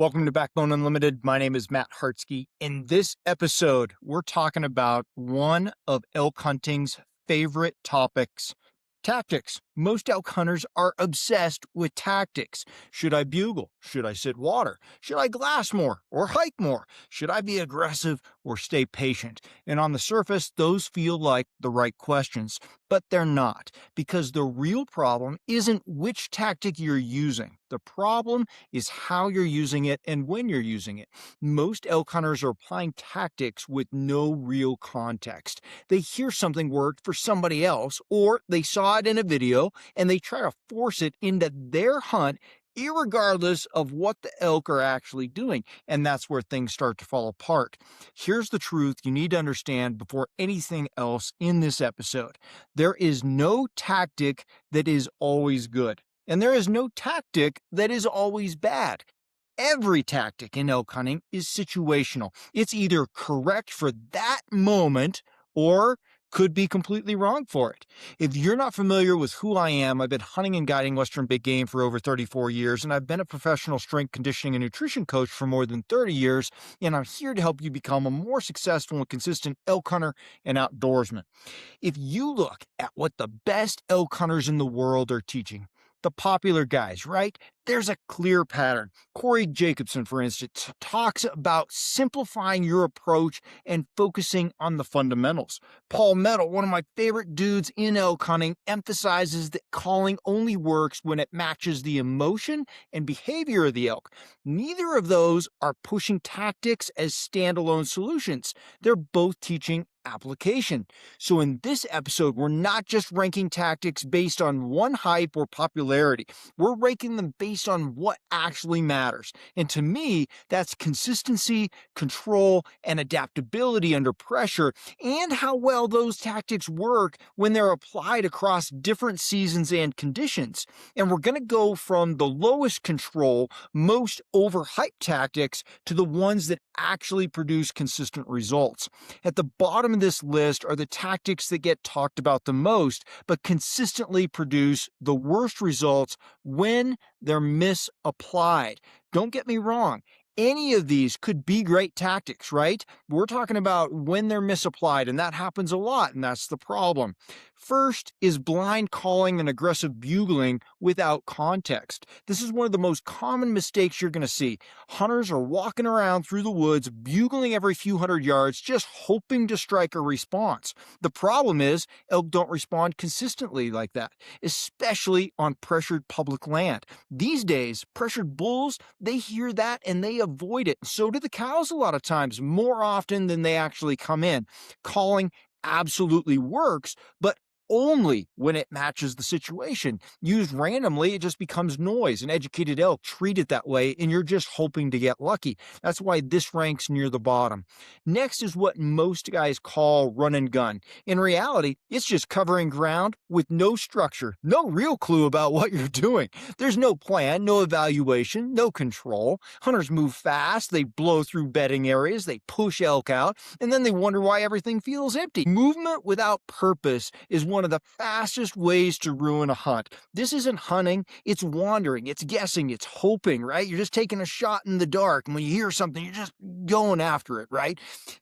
Welcome to Backbone Unlimited. My name is Matt Hartsky. In this episode, we're talking about one of elk hunting's favorite topics, tactics. Most elk hunters are obsessed with tactics. Should I bugle? Should I sit water? Should I glass more or hike more? Should I be aggressive or stay patient? And on the surface, those feel like the right questions, but they're not, because the real problem isn't which tactic you're using. The problem is how you're using it and when you're using it. Most elk hunters are applying tactics with no real context. They hear something worked for somebody else, or they saw it in a video and they try to force it into their hunt, irregardless of what the elk are actually doing. And that's where things start to fall apart. Here's the truth you need to understand before anything else in this episode. There is no tactic that is always good, and there is no tactic that is always bad. Every tactic in elk hunting is situational. It's either correct for that moment or could be completely wrong for it. If you're not familiar with who I am, I've been hunting and guiding Western big game for over 34 years, and I've been a professional strength conditioning and nutrition coach for more than 30 years, and I'm here to help you become a more successful and consistent elk hunter and outdoorsman. If you look at what the best elk hunters in the world are teaching, the popular guys, right? There's a clear pattern. Corey Jacobson, for instance, talks about simplifying your approach and focusing on the fundamentals. Paul Meadow, one of my favorite dudes in elk hunting, emphasizes that calling only works when it matches the emotion and behavior of the elk. Neither of those are pushing tactics as standalone solutions. They're both teaching application. So in this episode, we're not just ranking tactics based on one hype or popularity. We're ranking them based on what actually matters. And to me, that's consistency, control, and adaptability under pressure, and how well those tactics work when they're applied across different seasons and conditions. And we're going to go from the lowest control, most overhyped tactics to the ones that actually produce consistent results. At the bottom of this list are the tactics that get talked about the most, but consistently produce the worst results when they're misapplied. Don't get me wrong. Any of these could be great tactics, right? We're talking about when they're misapplied, and that happens a lot, and that's the problem. First is blind calling and aggressive bugling without context. This is one of the most common mistakes you're going to see. Hunters are walking around through the woods, bugling every few hundred yards, just hoping to strike a response. The problem is elk don't respond consistently like that, especially on pressured public land. These days, pressured bulls, they hear that and they avoid it. So do the cows a lot of times, more often than they actually come in. Calling absolutely works, but only when it matches the situation. Used randomly, it just becomes noise. An educated elk treat it that way, and you're just hoping to get lucky. That's why this ranks near the bottom. Next is what most guys call run and gun. In reality, it's just covering ground with no structure, no real clue about what you're doing. There's no plan, no evaluation, no control. Hunters move fast, they blow through bedding areas, they push elk out, and then they wonder why everything feels empty. Movement without purpose is one of the fastest ways to ruin a hunt. This isn't hunting, it's wandering, it's guessing, it's hoping, right? You're just taking a shot in the dark, and when you hear something, you're just going after it, right?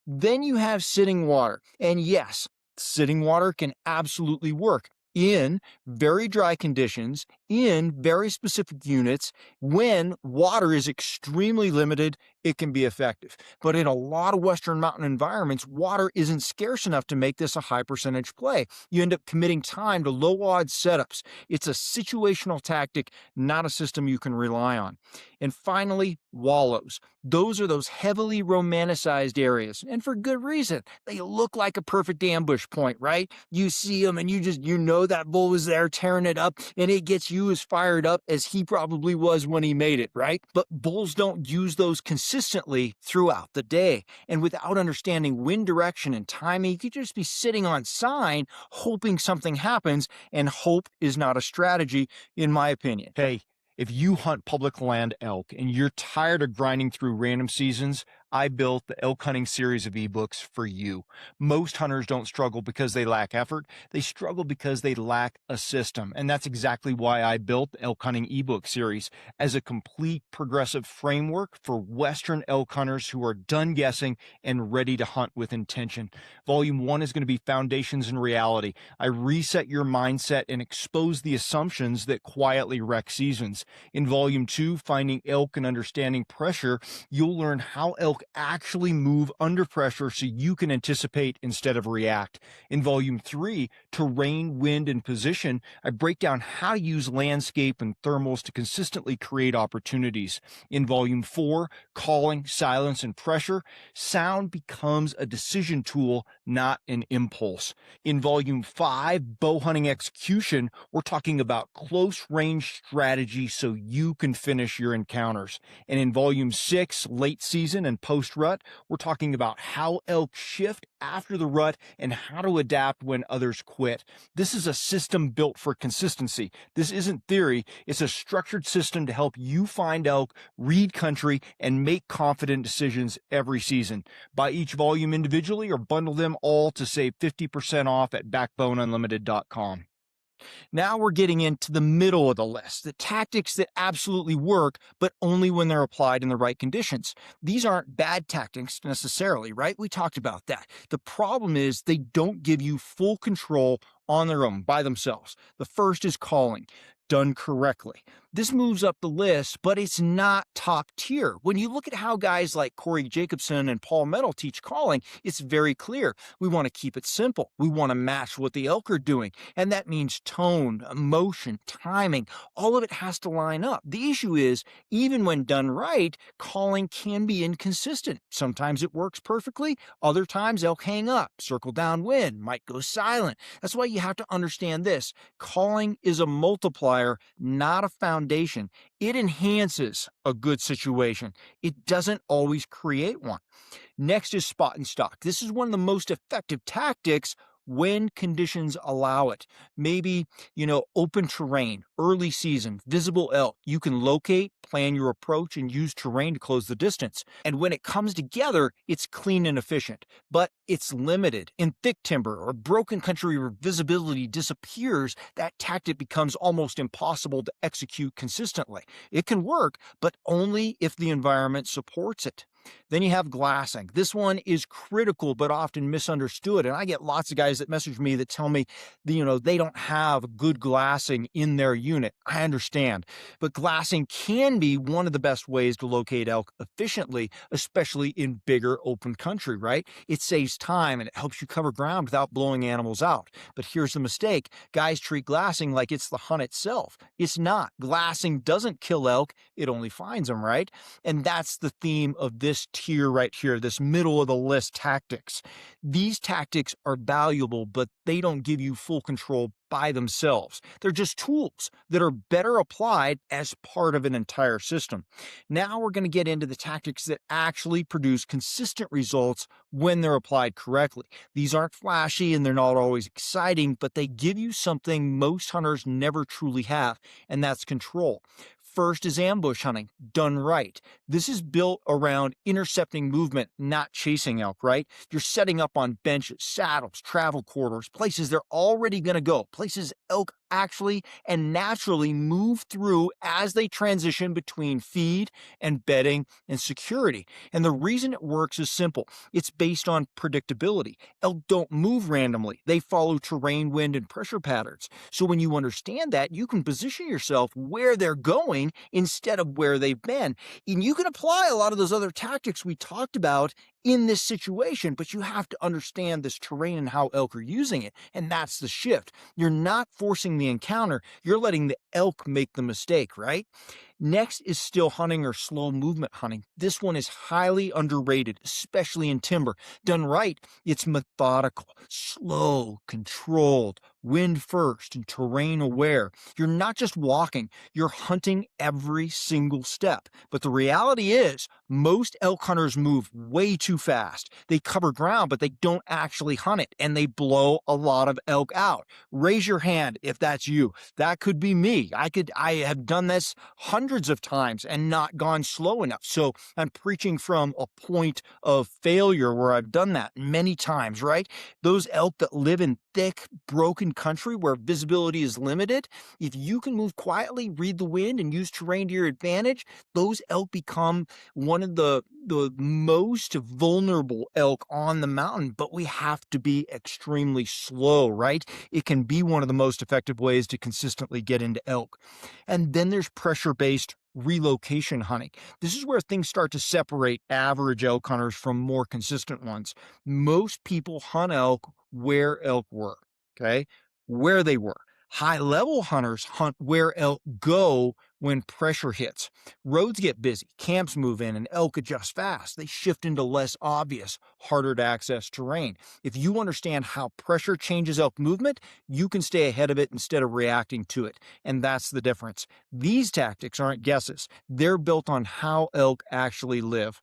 Then you have sitting water. And yes, sitting water can absolutely work in very dry conditions, in very specific units. When water is extremely limited, it can be effective. But in a lot of Western mountain environments, water isn't scarce enough to make this a high percentage play. You end up committing time to low odds setups. It's a situational tactic, not a system you can rely on. And finally, wallows. Those are those heavily romanticized areas, and for good reason. They look like a perfect ambush point, right? You see them and you know that bull was there tearing it up, and it gets you as fired up as he probably was when he made it, right? But bulls don't use those consistently throughout the day. And without understanding wind direction and timing, you could just be sitting on sign hoping something happens, and hope is not a strategy, in my opinion. Hey, if you hunt public land elk and you're tired of grinding through random seasons, I built the elk hunting series of ebooks for you. Most hunters don't struggle because they lack effort. They struggle because they lack a system. And that's exactly why I built the elk hunting ebook series as a complete progressive framework for Western elk hunters who are done guessing and ready to hunt with intention. Volume 1 is going to be Foundations in Reality. I reset your mindset and expose the assumptions that quietly wreck seasons. In Volume 2, Finding Elk and Understanding Pressure, you'll learn how elk actually move under pressure so you can anticipate instead of react. In Volume 3, Terrain, Wind, and Position, I break down how to use landscape and thermals to consistently create opportunities. In Volume 4, Calling, Silence, and Pressure, sound becomes a decision tool, not an impulse. In Volume 5, Bow Hunting Execution, we're talking about close range strategy so you can finish your encounters. And in Volume 6, Late Season and Post Rut, we're talking about how elk shift after the rut and how to adapt when others quit. This is a system built for consistency. This isn't theory. It's a structured system to help you find elk, read country, and make confident decisions every season. Buy each volume individually or bundle them all to save 50% off at backboneunlimited.com. Now we're getting into the middle of the list, the tactics that absolutely work, but only when they're applied in the right conditions. These aren't bad tactics necessarily, right? We talked about that. The problem is they don't give you full control on their own by themselves. The first is calling, done correctly. This moves up the list, but it's not top tier. When you look at how guys like Corey Jacobson and Paul Metal teach calling, it's very clear. We want to keep it simple. We want to match what the elk are doing. And that means tone, emotion, timing. All of it has to line up. The issue is, even when done right, calling can be inconsistent. Sometimes it works perfectly. Other times elk hang up, circle downwind, might go silent. That's why you have to understand this. Calling is a multiplier, not a foundation. It enhances a good situation. It doesn't always create one. Next is spot and stock. This is one of the most effective tactics when conditions allow it. Maybe, open terrain, early season, visible elk. You can locate, plan your approach, and use terrain to close the distance. And when it comes together, it's clean and efficient, but it's limited. In thick timber or broken country where visibility disappears, that tactic becomes almost impossible to execute consistently. It can work, but only if the environment supports it. Then you have glassing. This one is critical but often misunderstood. And I get lots of guys that message me that tell me, they don't have good glassing in their unit. I understand. But glassing can be one of the best ways to locate elk efficiently, especially in bigger open country, right? It saves time and it helps you cover ground without blowing animals out. But here's the mistake. Guys treat glassing like it's the hunt itself. It's not. Glassing doesn't kill elk. It only finds them, right? And that's the theme of this tier right here, this middle of the list tactics. These tactics are valuable, but they don't give you full control by themselves. They're just tools that are better applied as part of an entire system. Now we're going to get into the tactics that actually produce consistent results when they're applied correctly. These aren't flashy and they're not always exciting, but they give you something most hunters never truly have, and that's control. First is ambush hunting, done right. This is built around intercepting movement, not chasing elk, right? You're setting up on benches, saddles, travel corridors, places they're already going to go, places elk actually and naturally move through as they transition between feed and bedding and security. And the reason it works is simple. It's based on predictability. Elk don't move randomly. They follow terrain, wind, and pressure patterns. So when you understand that, you can position yourself where they're going instead of where they've been. And you can apply a lot of those other tactics we talked about in this situation, but you have to understand this terrain and how elk are using it. And that's the shift. You're not forcing the encounter. You're letting the elk make the mistake, right? Next is still hunting or slow movement hunting. This one is highly underrated, especially in timber. Done right, it's methodical, slow, controlled, wind first, and terrain aware. You're not just walking, you're hunting every single step. But the reality is, most elk hunters move way too fast. They cover ground, but they don't actually hunt it, and they blow a lot of elk out. Raise your hand if that's you. That could be me. I have done this hundreds hundreds of times and not gone slow enough. So I'm preaching from a point of failure where I've done that many times, right? Those elk that live in thick, broken country where visibility is limited, if you can move quietly, read the wind, and use terrain to your advantage, those elk become one of the most vulnerable elk on the mountain. But we have to be extremely slow, right? It can be one of the most effective ways to consistently get into elk. And then there's pressure-based relocation hunting. This is where things start to separate average elk hunters from more consistent ones. Most people hunt elk where elk were, okay? Where they were. High-level hunters hunt where elk go when pressure hits. Roads get busy, camps move in, and elk adjust fast. They shift into less obvious, harder to access terrain. If you understand how pressure changes elk movement, you can stay ahead of it instead of reacting to it. And that's the difference. These tactics aren't guesses. They're built on how elk actually live.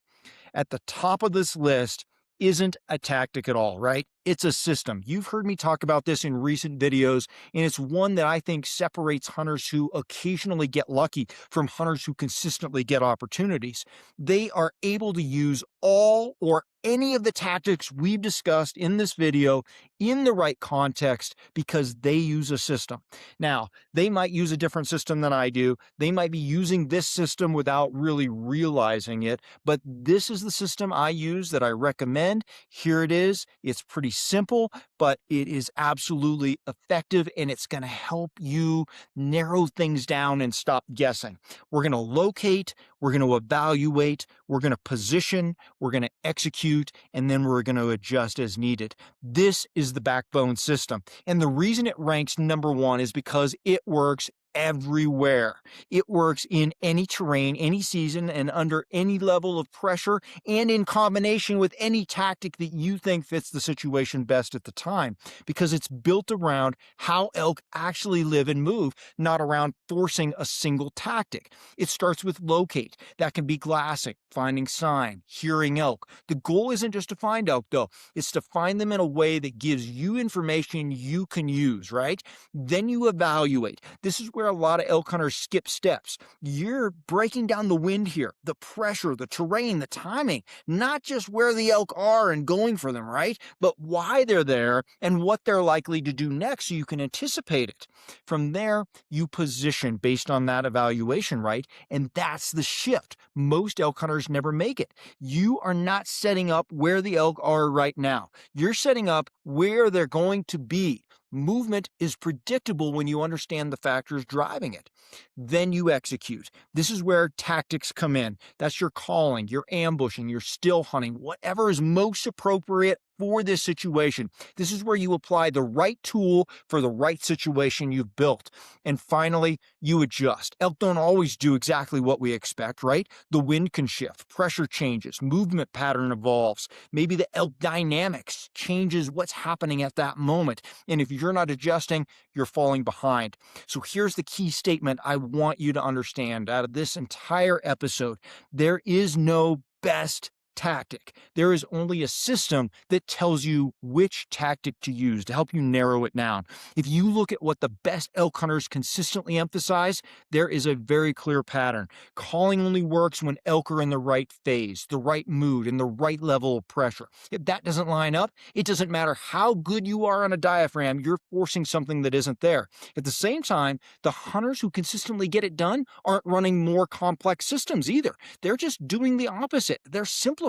At the top of this list isn't a tactic at all, right? It's a system. You've heard me talk about this in recent videos, and it's one that I think separates hunters who occasionally get lucky from hunters who consistently get opportunities. They are able to use all or any of the tactics we've discussed in this video in the right context because they use a system. Now, they might use a different system than I do. They might be using this system without really realizing it, but this is the system I use that I recommend. Here it is. It's pretty simple, but it is absolutely effective, and it's going to help you narrow things down and stop guessing. We're going to locate, we're going to evaluate, we're going to position, we're going to execute, and then we're going to adjust as needed. This is the backbone system, and the reason it ranks number one is because it works everywhere. It works in any terrain, any season, and under any level of pressure, and in combination with any tactic that you think fits the situation best at the time, because it's built around how elk actually live and move, not around forcing a single tactic. It starts with locate. That can be glassing, finding sign, hearing elk. The goal isn't just to find elk, though. It's to find them in a way that gives you information you can use, right? Then you evaluate. This is where a lot of elk hunters skip steps. You're breaking down the wind here, the pressure, the terrain, the timing, not just where the elk are and going for them, right? But why they're there and what they're likely to do next so you can anticipate it. From there, you position based on that evaluation, right? And that's the shift. Most elk hunters never make it. You are not setting up where the elk are right now. You're setting up where they're going to be. Movement is predictable when you understand the factors driving it. Then you execute. This is where tactics come in. That's your calling, your ambushing, your still hunting, whatever is most appropriate for this situation. This is where you apply the right tool for the right situation you've built. And finally, you adjust. Elk don't always do exactly what we expect, right? The wind can shift, pressure changes, movement pattern evolves. Maybe the elk dynamics changes what's happening at that moment. And if you're not adjusting, you're falling behind. So here's the key statement I want you to understand out of this entire episode. There is no best tactic. There is only a system that tells you which tactic to use to help you narrow it down. If you look at what the best elk hunters consistently emphasize, there is a very clear pattern. Calling only works when elk are in the right phase, the right mood, and the right level of pressure. If that doesn't line up, it doesn't matter how good you are on a diaphragm, you're forcing something that isn't there. At the same time, the hunters who consistently get it done aren't running more complex systems either. They're just doing the opposite. They're simplifying.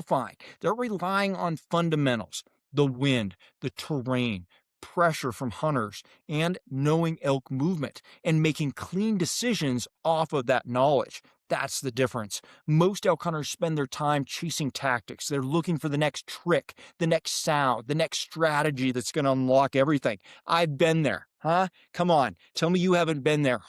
They're relying on fundamentals, the wind, the terrain, pressure from hunters, and knowing elk movement, and making clean decisions off of that knowledge. That's the difference. Most elk hunters spend their time chasing tactics. They're looking for the next trick, the next sound, the next strategy that's going to unlock everything. I've been there. Huh? Come on. Tell me you haven't been there,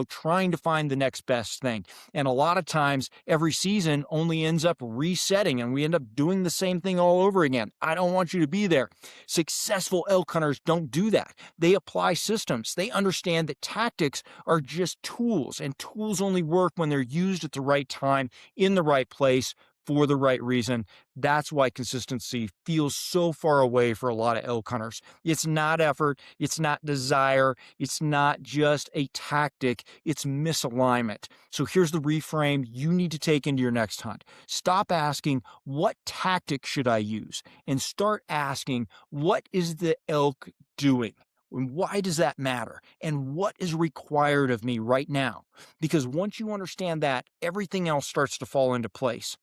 trying to find the next best thing. And a lot of times, every season only ends up resetting and we end up doing the same thing all over again. I don't want you to be there. Successful elk hunters don't do that. They apply systems. They understand that tactics are just tools, and tools only work when they're used at the right time, in the right place, for the right reason. That's why consistency feels so far away for a lot of elk hunters. It's not effort, it's not desire, it's not just a tactic, it's misalignment. So here's the reframe you need to take into your next hunt. Stop asking, what tactic should I use? And start asking, what is the elk doing? And why does that matter? And what is required of me right now? Because once you understand that, everything else starts to fall into place.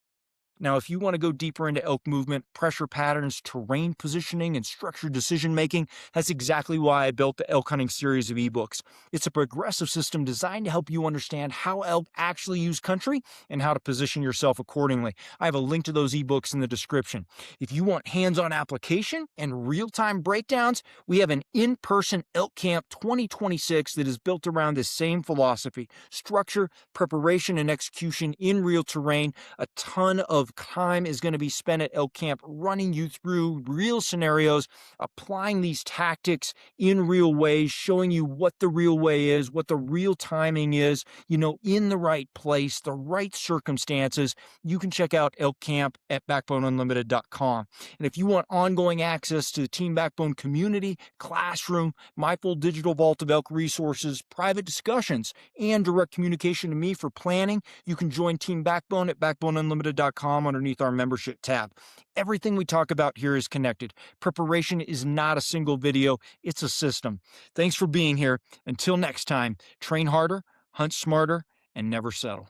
Now, if you want to go deeper into elk movement, pressure patterns, terrain positioning, and structured decision making, that's exactly why I built the elk hunting series of ebooks. It's a progressive system designed to help you understand how elk actually use country and how to position yourself accordingly. I have a link to those ebooks in the description. If you want hands-on application and real-time breakdowns, we have an in-person Elk Camp 2026 that is built around this same philosophy: structure, preparation, and execution in real terrain. A ton of time is going to be spent at Elk Camp running you through real scenarios, applying these tactics in real ways, showing you what the real way is, what the real timing is, in the right place, the right circumstances. You can check out Elk Camp at backboneunlimited.com. And if you want ongoing access to the Team Backbone community, classroom, my full digital vault of elk resources, private discussions, and direct communication to me for planning, you can join Team Backbone at backboneunlimited.com underneath our membership tab. Everything we talk about here is connected. Preparation is not a single video, it's a system. Thanks for being here. Until next time, train harder, hunt smarter, and never settle.